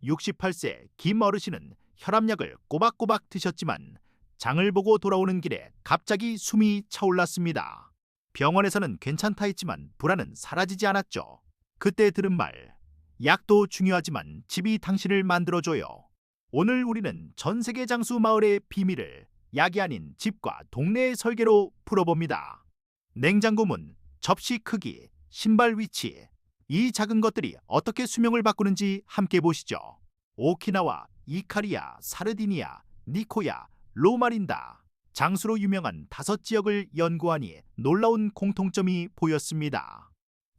68세 김 어르신은 혈압약을 꼬박꼬박 드셨지만 장을 보고 돌아오는 길에 갑자기 숨이 차올랐습니다. 병원에서는 괜찮다 했지만 불안은 사라지지 않았죠. 그때 들은 말, 약도 중요하지만 집이 당신을 만들어줘요. 오늘 우리는 전 세계 장수 마을의 비밀을 약이 아닌 집과 동네의 설계로 풀어봅니다. 냉장고 문, 접시 크기, 신발 위치, 이 작은 것들이 어떻게 수명을 바꾸는지 함께 보시죠. 오키나와, 이카리아, 사르디니아, 니코야, 로마린다. 장수로 유명한 5지역을 연구하니 놀라운 공통점이 보였습니다.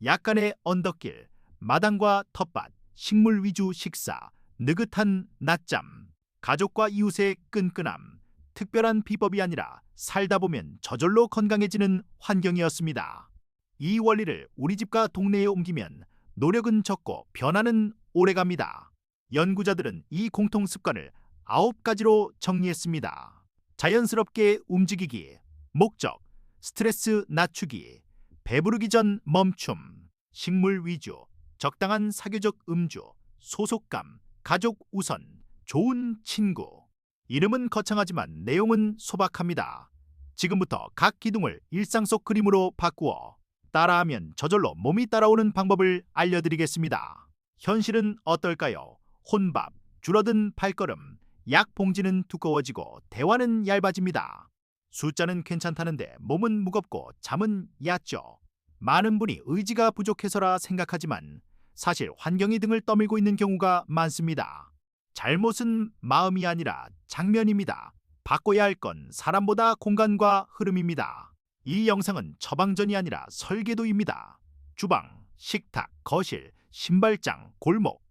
약간의 언덕길, 마당과 텃밭, 식물 위주 식사, 느긋한 낮잠, 가족과 이웃의 끈끈함, 특별한 비법이 아니라 살다 보면 저절로 건강해지는 환경이었습니다. 이 원리를 우리 집과 동네에 옮기면 노력은 적고 변화는 오래갑니다. 연구자들은 이 공통 습관을 9가지로 정리했습니다. 자연스럽게 움직이기, 목적, 스트레스 낮추기, 배부르기 전 멈춤, 식물 위주, 적당한 사교적 음주, 소속감, 가족 우선, 좋은 친구. 이름은 거창하지만 내용은 소박합니다. 지금부터 각 기둥을 일상 속 그림으로 바꾸어 따라하면 저절로 몸이 따라오는 방법을 알려드리겠습니다. 현실은 어떨까요? 혼밥, 줄어든 발걸음, 약 봉지는 두꺼워지고 대화는 얇아집니다. 숫자는 괜찮다는데 몸은 무겁고 잠은 얕죠. 많은 분이 의지가 부족해서라 생각하지만 사실 환경이 등을 떠밀고 있는 경우가 많습니다. 잘못은 마음이 아니라 장면입니다. 바꿔야 할 건 사람보다 공간과 흐름입니다. 이 영상은 처방전이 아니라 설계도입니다. 주방, 식탁, 거실, 신발장, 골목,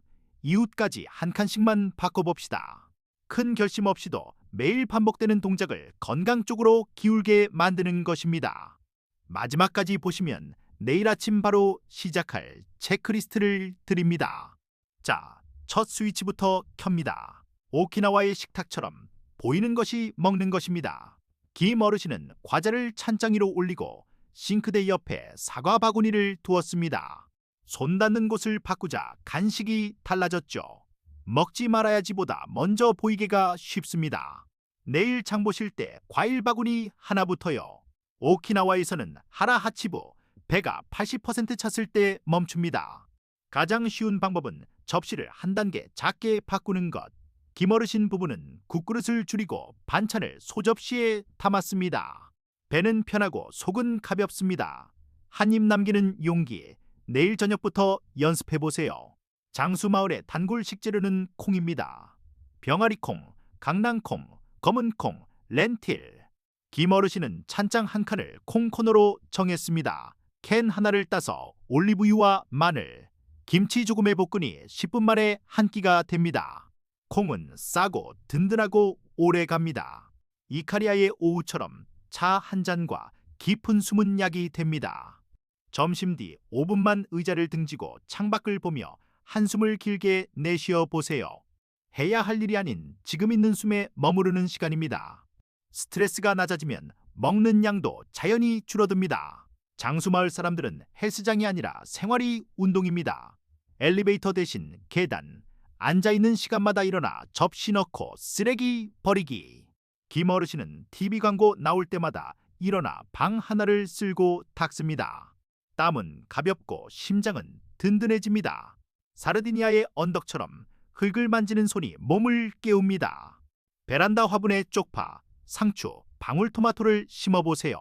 이웃까지 한 칸씩만 바꿔봅시다. 큰 결심 없이도 매일 반복되는 동작을 건강 쪽으로 기울게 만드는 것입니다. 마지막까지 보시면 내일 아침 바로 시작할 체크리스트를 드립니다. 자, 첫 스위치부터 켭니다. 오키나와의 식탁처럼 보이는 것이 먹는 것입니다. 김 어르신은 과자를 찬장 위로 올리고 싱크대 옆에 사과 바구니를 두었습니다. 손 닿는 곳을 바꾸자 간식이 달라졌죠. 먹지 말아야지보다 먼저 보이게가 쉽습니다. 내일 장 보실 때 과일 바구니 하나부터요. 오키나와에서는 하라하치부, 배가 80% 찼을 때 멈춥니다. 가장 쉬운 방법은 접시를 한 단계 작게 바꾸는 것. 김어르신 부부는 국그릇을 줄이고 반찬을 소접시에 담았습니다. 배는 편하고 속은 가볍습니다. 한 입 남기는 용기. 내일 저녁부터 연습해보세요. 장수마을의 단골 식재료는 콩입니다. 병아리콩, 강낭콩, 검은콩, 렌틸. 김어르신은 찬장 한 칸을 콩 코너로 정했습니다. 캔 하나를 따서 올리브유와 마늘, 김치 조금에 볶으니 10분 만에 한 끼가 됩니다. 콩은 싸고 든든하고 오래 갑니다. 이카리아의 오후처럼 차 한 잔과 깊은 숨은 약이 됩니다. 점심 뒤 5분만 의자를 등지고 창밖을 보며 한숨을 길게 내쉬어 보세요. 해야 할 일이 아닌 지금 있는 숨에 머무르는 시간입니다. 스트레스가 낮아지면 먹는 양도 자연히 줄어듭니다. 장수마을 사람들은 헬스장이 아니라 생활이 운동입니다. 엘리베이터 대신 계단, 앉아있는 시간마다 일어나 접시 넣고 쓰레기 버리기. 김 어르신은 TV 광고 나올 때마다 일어나 방 하나를 쓸고 닦습니다. 땀은 가볍고 심장은 든든해집니다. 사르디니아의 언덕처럼 흙을 만지는 손이 몸을 깨웁니다. 베란다 화분에 쪽파, 상추, 방울토마토를 심어보세요.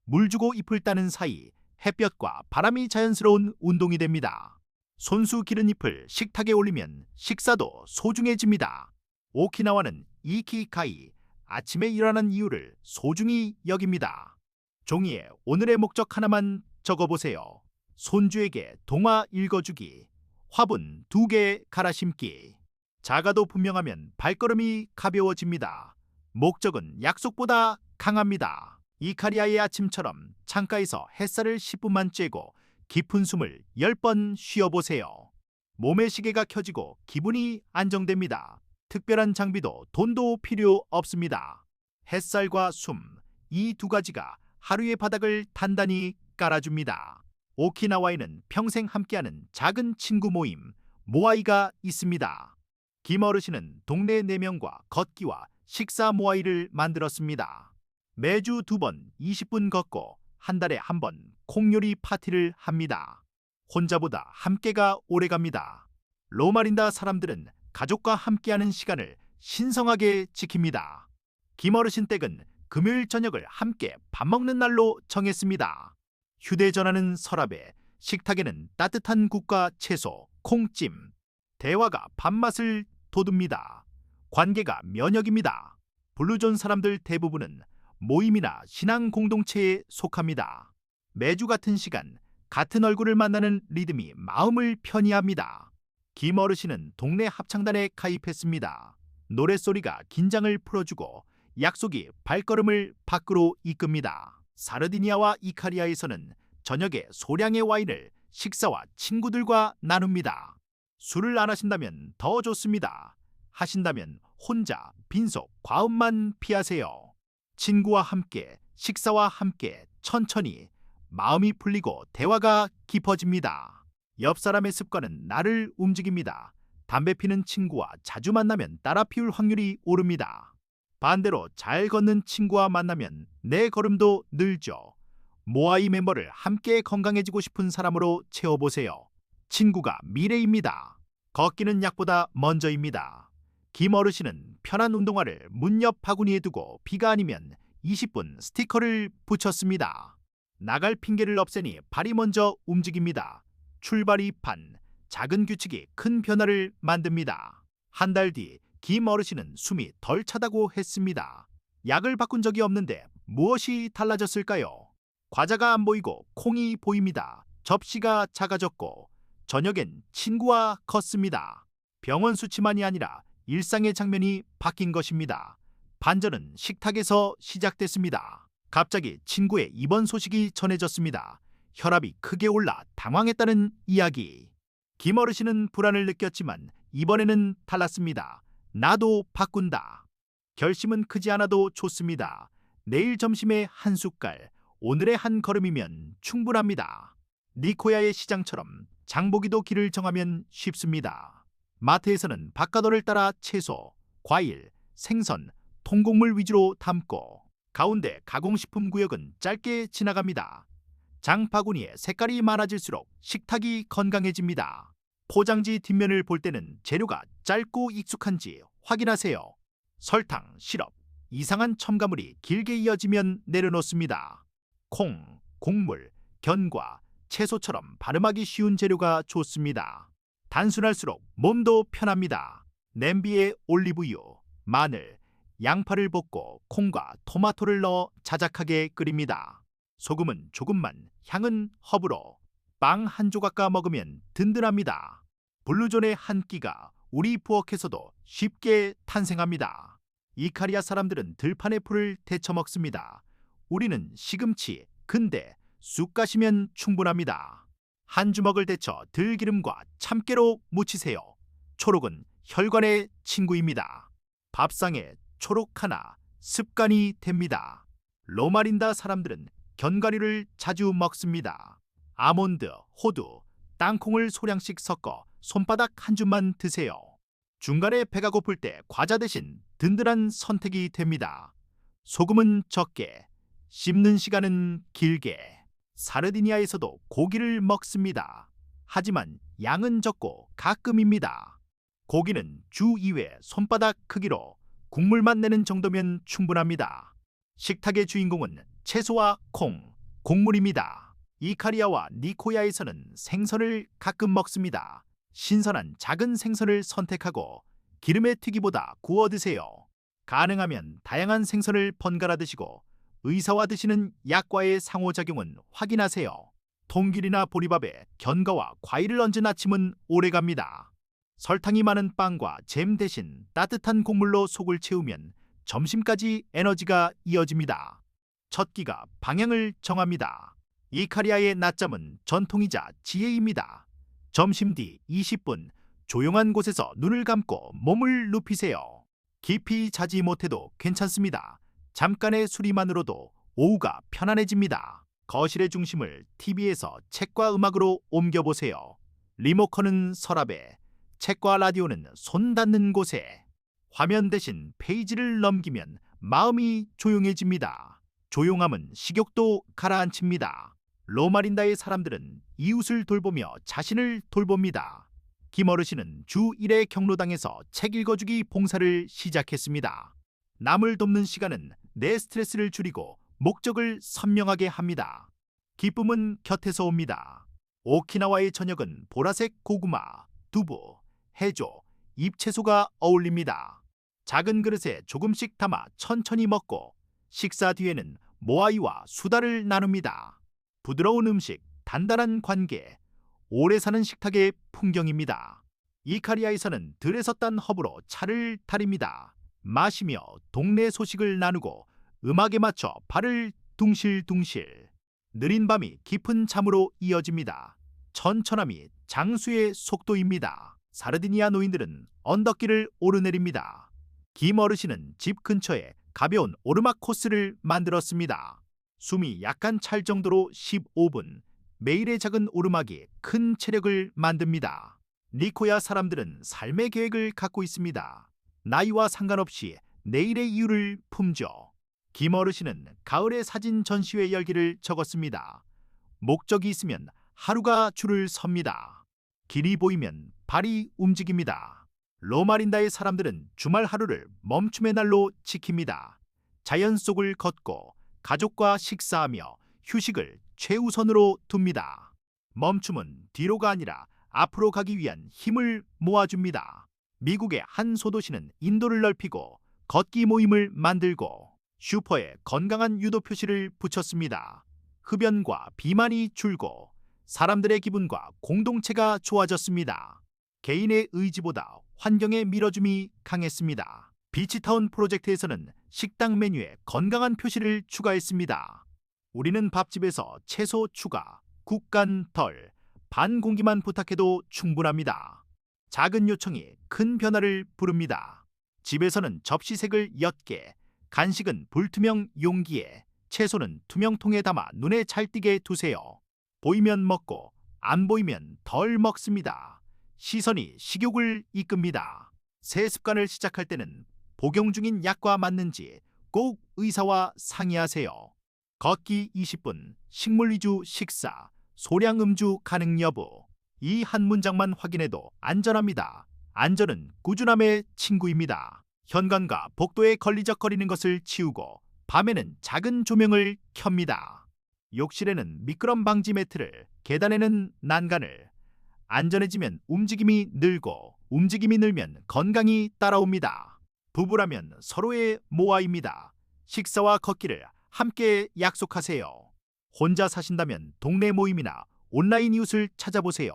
물 주고 잎을 따는 사이 햇볕과 바람이 자연스러운 운동이 됩니다. 손수 기른 잎을 식탁에 올리면 식사도 소중해집니다. 오키나와는 이키가이, 아침에 일어나는 이유를 소중히 여깁니다. 종이에 오늘의 목적 하나만 적어보세요. 손주에게 동화 읽어주기, 화분 2개 갈아 심기. 작아도 분명하면 발걸음이 가벼워집니다. 목적은 약속보다 강합니다. 이카리아의 아침처럼 창가에서 햇살을 10분만 쬐고 깊은 숨을 10번 쉬어보세요. 몸의 시계가 켜지고 기분이 안정됩니다. 특별한 장비도 돈도 필요 없습니다. 햇살과 숨, 이 2가지가 하루의 바닥을 단단히 깔아줍니다. 오키나와에는 평생 함께하는 작은 친구 모임, 모아이가 있습니다. 김어르신은 동네 4명과 걷기와 식사 모아이를 만들었습니다. 매주 2번 20분 걷고 한 달에 1번 콩요리 파티를 합니다. 혼자보다 함께가 오래갑니다. 로마린다 사람들은 가족과 함께하는 시간을 신성하게 지킵니다. 김어르신 댁은 금요일 저녁을 함께 밥 먹는 날로 정했습니다. 휴대전화는 서랍에, 식탁에는 따뜻한 국과 채소, 콩찜. 대화가 밥맛을 돋웁니다. 관계가 면역입니다. 블루존 사람들 대부분은 모임이나 신앙 공동체에 속합니다. 매주 같은 시간, 같은 얼굴을 만나는 리듬이 마음을 편히합니다. 김어르신은 동네 합창단에 가입했습니다. 노랫소리가 긴장을 풀어주고 약속이 발걸음을 밖으로 이끕니다. 사르디니아와 이카리아에서는 저녁에 소량의 와인을 식사와 친구들과 나눕니다. 술을 안 하신다면 더 좋습니다. 하신다면 혼자 빈속 과음만 피하세요. 친구와 함께, 식사와 함께 천천히 마음이 풀리고 대화가 깊어집니다. 옆 사람의 습관은 나를 움직입니다. 담배 피는 친구와 자주 만나면 따라 피울 확률이 오릅니다. 반대로 잘 걷는 친구와 만나면 내 걸음도 늘죠. 모아이 멤버를 함께 건강해지고 싶은 사람으로 채워보세요. 친구가 미래입니다. 걷기는 약보다 먼저입니다. 김어르신은 편한 운동화를 문 옆 바구니에 두고 비가 아니면 20분 스티커를 붙였습니다. 나갈 핑계를 없애니 발이 먼저 움직입니다. 출발이 판, 작은 규칙이 큰 변화를 만듭니다. 한 달 뒤 김어르신은 숨이 덜 차다고 했습니다. 약을 바꾼 적이 없는데 무엇이 달라졌을까요? 과자가 안 보이고 콩이 보입니다. 접시가 작아졌고 저녁엔 친구와 걷습니다. 병원 수치만이 아니라 일상의 장면이 바뀐 것입니다. 반전은 식탁에서 시작됐습니다. 갑자기 친구의 입원 소식이 전해졌습니다. 혈압이 크게 올라 당황했다는 이야기. 김어르신은 불안을 느꼈지만 이번에는 달랐습니다. 나도 바꾼다. 결심은 크지 않아도 좋습니다. 내일 점심에 한 숟갈, 오늘의 한 걸음이면 충분합니다. 니코야의 시장처럼 장보기도 길을 정하면 쉽습니다. 마트에서는 바카도를 따라 채소, 과일, 생선, 통곡물 위주로 담고 가운데 가공식품 구역은 짧게 지나갑니다. 장바구니에 색깔이 많아질수록 식탁이 건강해집니다. 포장지 뒷면을 볼 때는 재료가 짧고 익숙한지 확인하세요. 설탕, 시럽, 이상한 첨가물이 길게 이어지면 내려놓습니다. 콩, 곡물, 견과, 채소처럼 발음하기 쉬운 재료가 좋습니다. 단순할수록 몸도 편합니다. 냄비에 올리브유, 마늘, 양파를 볶고 콩과 토마토를 넣어 자작하게 끓입니다. 소금은 조금만, 향은 허브로. 빵 한 조각과 먹으면 든든합니다. 블루존의 한 끼가 우리 부엌에서도 쉽게 탄생합니다. 이카리아 사람들은 들판의 풀을 데쳐 먹습니다. 우리는 시금치, 근대, 쑥 가시면 충분합니다. 한 주먹을 데쳐 들기름과 참깨로 무치세요. 초록은 혈관의 친구입니다. 밥상에 초록 하나 습관이 됩니다. 로마린다 사람들은 견과류를 자주 먹습니다. 아몬드, 호두, 땅콩을 소량씩 섞어 손바닥 한 줌만 드세요. 중간에 배가 고플 때 과자 대신 든든한 선택이 됩니다. 소금은 적게, 씹는 시간은 길게. 사르디니아에서도 고기를 먹습니다. 하지만 양은 적고 가끔입니다. 고기는 주 2회 손바닥 크기로 국물만 내는 정도면 충분합니다. 식탁의 주인공은 채소와 콩, 곡물입니다. 이카리아와 니코야에서는 생선을 가끔 먹습니다. 신선한 작은 생선을 선택하고 기름에 튀기보다 구워 드세요. 가능하면 다양한 생선을 번갈아 드시고 의사와 드시는 약과의 상호작용은 확인하세요. 통길이나 보리밥에 견과와 과일을 얹은 아침은 오래갑니다. 설탕이 많은 빵과 잼 대신 따뜻한 곡물로 속을 채우면 점심까지 에너지가 이어집니다. 첫 끼가 방향을 정합니다. 이카리아의 낮잠은 전통이자 지혜입니다. 점심 뒤 20분 조용한 곳에서 눈을 감고 몸을 눕히세요. 깊이 자지 못해도 괜찮습니다. 잠깐의 수리만으로도 오후가 편안해집니다. 거실의 중심을 TV에서 책과 음악으로 옮겨보세요. 리모컨은 서랍에, 책과 라디오는 손 닿는 곳에. 화면 대신 페이지를 넘기면 마음이 조용해집니다. 조용함은 식욕도 가라앉힙니다. 로마린다의 사람들은 이웃을 돌보며 자신을 돌봅니다. 김어르신은 주 1회 경로당에서 책 읽어주기 봉사를 시작했습니다. 남을 돕는 시간은 내 스트레스를 줄이고 목적을 선명하게 합니다. 기쁨은 곁에서 옵니다. 오키나와의 저녁은 보라색 고구마, 두부, 해조, 잎채소가 어울립니다. 작은 그릇에 조금씩 담아 천천히 먹고 식사 뒤에는 모아이와 수다를 나눕니다. 부드러운 음식, 단단한 관계, 오래 사는 식탁의 풍경입니다. 이카리아에서는 들에서 딴 허브로 차를 타립니다. 마시며 동네 소식을 나누고 음악에 맞춰 발을 둥실둥실. 느린 밤이 깊은 잠으로 이어집니다. 천천함이 장수의 속도입니다. 사르디니아 노인들은 언덕길을 오르내립니다. 김 어르신은 집 근처에 가벼운 오르막 코스를 만들었습니다. 숨이 약간 찰 정도로 15분. 매일의 작은 오르막이 큰 체력을 만듭니다. 니코야 사람들은 삶의 계획을 갖고 있습니다. 나이와 상관없이 내일의 이유를 품죠. 김 어르신은 가을의 사진 전시회 열기를 적었습니다. 목적이 있으면 하루가 줄을 섭니다. 길이 보이면 발이 움직입니다. 로마린다의 사람들은 주말 하루를 멈춤의 날로 지킵니다. 자연 속을 걷고 가족과 식사하며 휴식을 최우선으로 둡니다. 멈춤은 뒤로가 아니라 앞으로 가기 위한 힘을 모아줍니다. 미국의 한 소도시는 인도를 넓히고 걷기 모임을 만들고 슈퍼에 건강한 유도 표시를 붙였습니다. 흡연과 비만이 줄고 사람들의 기분과 공동체가 좋아졌습니다. 개인의 의지보다 환경의 밀어줌이 강했습니다. 비치타운 프로젝트에서는 식당 메뉴에 건강한 표시를 추가했습니다. 우리는 밥집에서 채소 추가, 국간 덜, 반 공기만 부탁해도 충분합니다. 작은 요청이 큰 변화를 부릅니다. 집에서는 접시색을 옅게, 간식은 불투명 용기에, 채소는 투명통에 담아 눈에 잘 띄게 두세요. 보이면 먹고 안 보이면 덜 먹습니다. 시선이 식욕을 이끕니다. 새 습관을 시작할 때는 복용 중인 약과 맞는지 꼭 의사와 상의하세요. 걷기 20분, 식물 위주 식사, 소량 음주 가능 여부. 이 한 문장만 확인해도 안전합니다. 안전은 꾸준함의 친구입니다. 현관과 복도에 걸리적거리는 것을 치우고 밤에는 작은 조명을 켭니다. 욕실에는 미끄럼 방지 매트를, 계단에는 난간을. 안전해지면 움직임이 늘고 움직임이 늘면 건강이 따라옵니다. 부부라면 서로의 모아입니다. 식사와 걷기를 함께 약속하세요. 혼자 사신다면 동네 모임이나 온라인 이웃을 찾아보세요.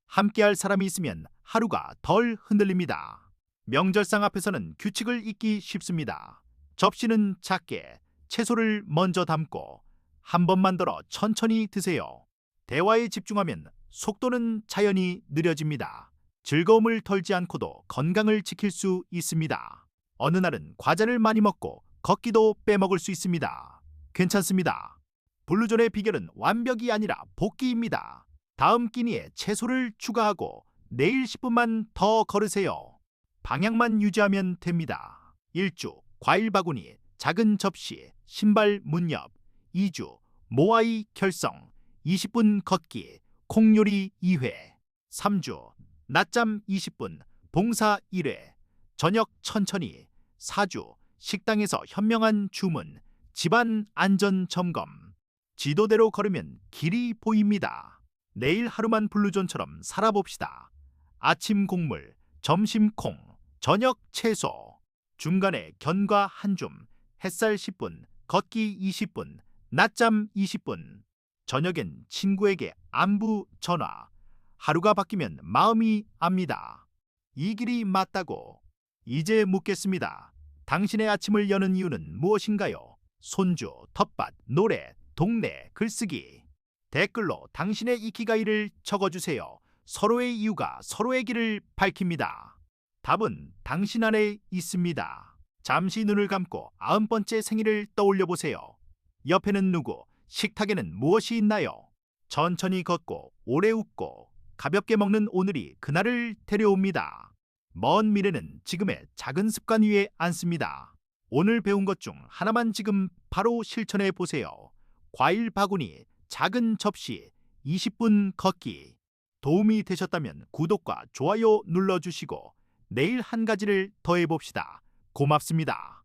함께할 사람이 있으면 하루가 덜 흔들립니다. 명절상 앞에서는 규칙을 잊기 쉽습니다. 접시는 작게, 채소를 먼저 담고 한 번만 덜어 천천히 드세요. 대화에 집중하면 속도는 자연히 느려집니다. 즐거움을 덜지 않고도 건강을 지킬 수 있습니다. 어느 날은 과자를 많이 먹고 걷기도 빼먹을 수 있습니다. 괜찮습니다. 블루존의 비결은 완벽이 아니라 복기입니다. 다음 끼니에 채소를 추가하고 내일 10분만 더 걸으세요. 방향만 유지하면 됩니다. 1주 과일 바구니, 작은 접시, 신발 문 옆. 2주 모아이 결성, 20분 걷기, 콩요리 2회. 3주 낮잠 20분, 봉사 1회, 저녁 천천히. 4주 식당에서 현명한 주문, 집안 안전 점검. 지도대로 걸으면 길이 보입니다. 내일 하루만 블루존처럼 살아봅시다. 아침 곡물, 점심 콩, 저녁 채소. 중간에 견과 한 줌, 햇살 10분, 걷기 20분, 낮잠 20분. 저녁엔 친구에게 안부 전화. 하루가 바뀌면 마음이 압니다. 이 길이 맞다고. 이제 묻겠습니다. 당신의 아침을 여는 이유는 무엇인가요? 손주, 텃밭, 노래, 동네, 글쓰기. 댓글로 당신의 이키가이를 적어주세요. 서로의 이유가 서로의 길을 밝힙니다. 답은 당신 안에 있습니다. 잠시 눈을 감고 90번째 생일을 떠올려 보세요. 옆에는 누구, 식탁에는 무엇이 있나요? 천천히 걷고 오래 웃고 가볍게 먹는 오늘이 그날을 데려옵니다. 먼 미래는 지금의 작은 습관 위에 앉습니다. 오늘 배운 것 중 하나만 지금 바로 실천해 보세요. 과일 바구니, 작은 접시, 20분 걷기. 도움이 되셨다면 구독과 좋아요 눌러주시고 내일 한 가지를 더해 봅시다. 고맙습니다.